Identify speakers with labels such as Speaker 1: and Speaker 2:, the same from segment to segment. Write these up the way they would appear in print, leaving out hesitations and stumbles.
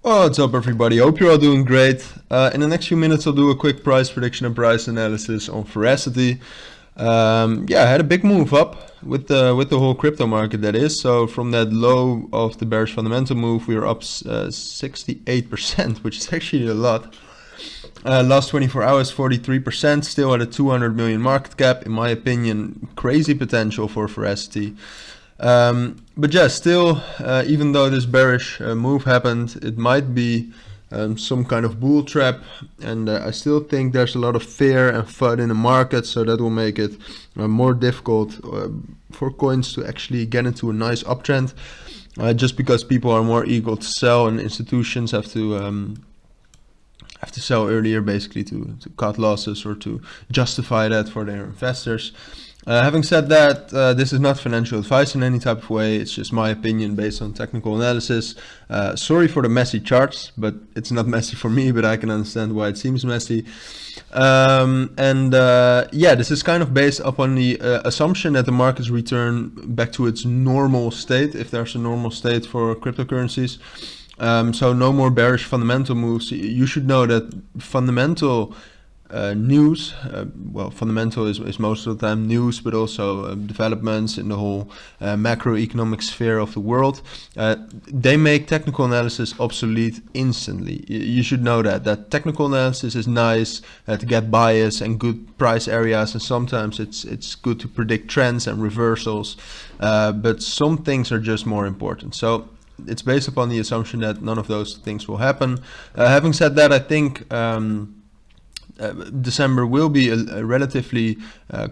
Speaker 1: What's up, everybody? Hope you're all doing great. In the next few minutes I'll do a quick price prediction and price analysis on Verasity. Yeah, I had a big move up with the whole crypto market, that is. So from that low of the bearish fundamental move, we were up 68%, which is actually a lot. Last 24 hours, 43%, still at a 200 million market cap. In my opinion, crazy potential for Verasity. But yeah, still, even though this bearish move happened, it might be some kind of bull trap, and I still think there's a lot of fear and FUD in the market, so that will make it more difficult for coins to actually get into a nice uptrend, just because people are more eager to sell and institutions have to sell earlier, basically to cut losses or to justify that for their investors. Having said that, this is not financial advice in any type of way. It's just my opinion based on technical analysis. Sorry for the messy charts, but it's not messy for me, but I can understand why it seems messy. Yeah, this is kind of based upon the assumption that the markets return back to its normal state, if there's a normal state for cryptocurrencies. So no more bearish fundamental moves. You should know that fundamental news, well, fundamental is most of the time news, but also developments in the whole macroeconomic sphere of the world. They make technical analysis obsolete instantly. You should know that technical analysis is nice to get bias and good price areas, and sometimes it's good to predict trends and reversals, but some things are just more important. So it's based upon the assumption that none of those things will happen. Having said that, I think December will be a relatively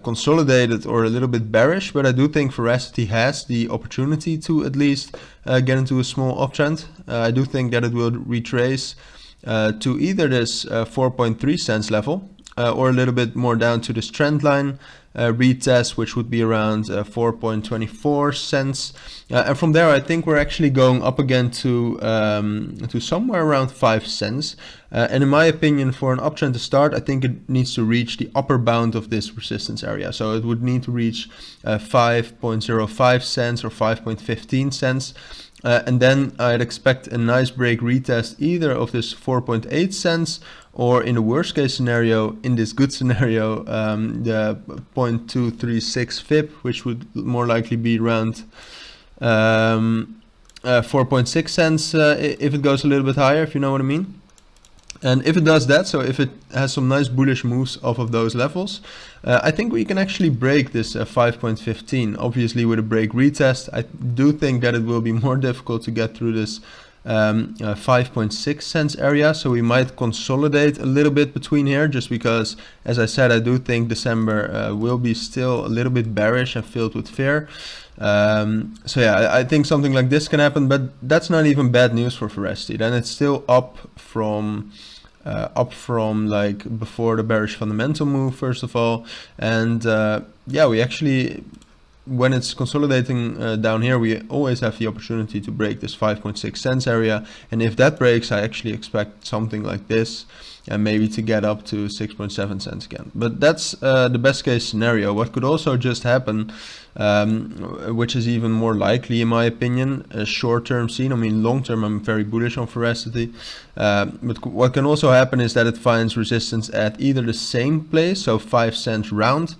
Speaker 1: consolidated or a little bit bearish, but I do think Verasity has the opportunity to at least get into a small uptrend. I do think that it will retrace to either this 4.3 cents level or a little bit more down to this trend line retest, which would be around 4.24 cents, and from there I think we're actually going up again to somewhere around 5 cents, and in my opinion, for an uptrend to start, I think it needs to reach the upper bound of this resistance area. So it would need to reach 5.05 cents or 5.15 cents. And then I'd expect a nice break retest either of this 4.8 cents, or in the worst case scenario, in this good scenario, the 0.236 FIB, which would more likely be around 4.6 cents if it goes a little bit higher, if you know what I mean. And if it does that, so if it has some nice bullish moves off of those levels, I think we can actually break this 5.15. Obviously with a break retest, I do think that it will be more difficult to get through this 5.6 cents area. So we might consolidate a little bit between here, just because, as I said, I do think December will be still a little bit bearish and filled with fear. So yeah, I think something like this can happen, but that's not even bad news for Verasity. Then it's still up from like before the bearish fundamental move, first of all, and yeah, we actually, when it's consolidating down here, we always have the opportunity to break this 5.6 cents area, and if that breaks, I actually expect something like this, and maybe to get up to 6.7 cents again. But that's the best case scenario. What could also just happen, which is even more likely in my opinion, a short-term scene. I mean, long-term I'm very bullish on Verasity, but what can also happen is that it finds resistance at either the same place, so 5 cents round,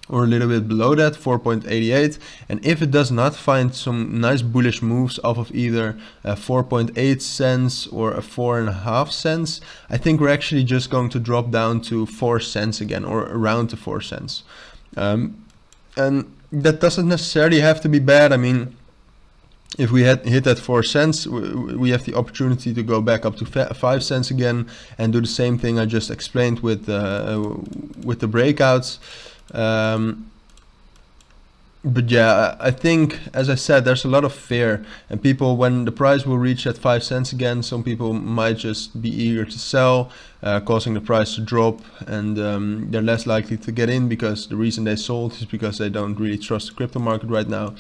Speaker 1: or a little bit below that, 4.88, and if it does not find some nice bullish moves off of either 4.8 cents or a 4.5 cents, I think we're actually just going to drop down to 4 cents again, or around to 4 cents. And that doesn't necessarily have to be bad. I mean, if we hit that 4 cents, we have the opportunity to go back up to 5 cents again and do the same thing I just explained with the breakouts. But yeah, I think, as I said, there's a lot of fear, and people, when the price will reach at 5 cents again, some people might just be eager to sell, causing the price to drop, and they're less likely to get in, because the reason they sold is because they don't really trust the crypto market right now,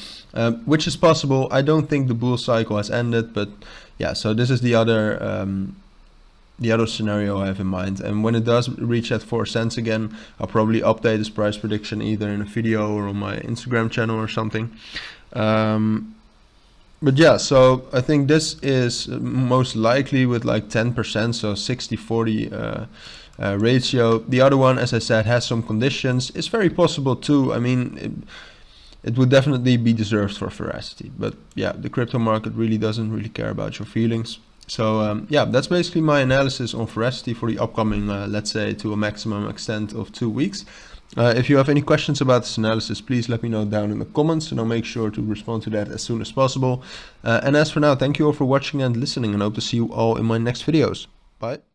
Speaker 1: which is possible. I don't think the bull cycle has ended, but yeah, so this is the other scenario I have in mind, and when it does reach that 4 cents again, I'll probably update this price prediction either in a video or on my Instagram channel or something. But yeah, so I think this is most likely with like 10%, so 60-40 ratio. The other one, as I said, has some conditions. It's very possible too. I mean, it would definitely be deserved for Verasity. But yeah, the crypto market really doesn't really care about your feelings. So yeah, that's basically my analysis on Verasity for the upcoming, let's say, to a maximum extent of 2 weeks. If you have any questions about this analysis, please let me know down in the comments, and I'll make sure to respond to that as soon as possible. And as for now, thank you all for watching and listening, and hope to see you all in my next videos. Bye.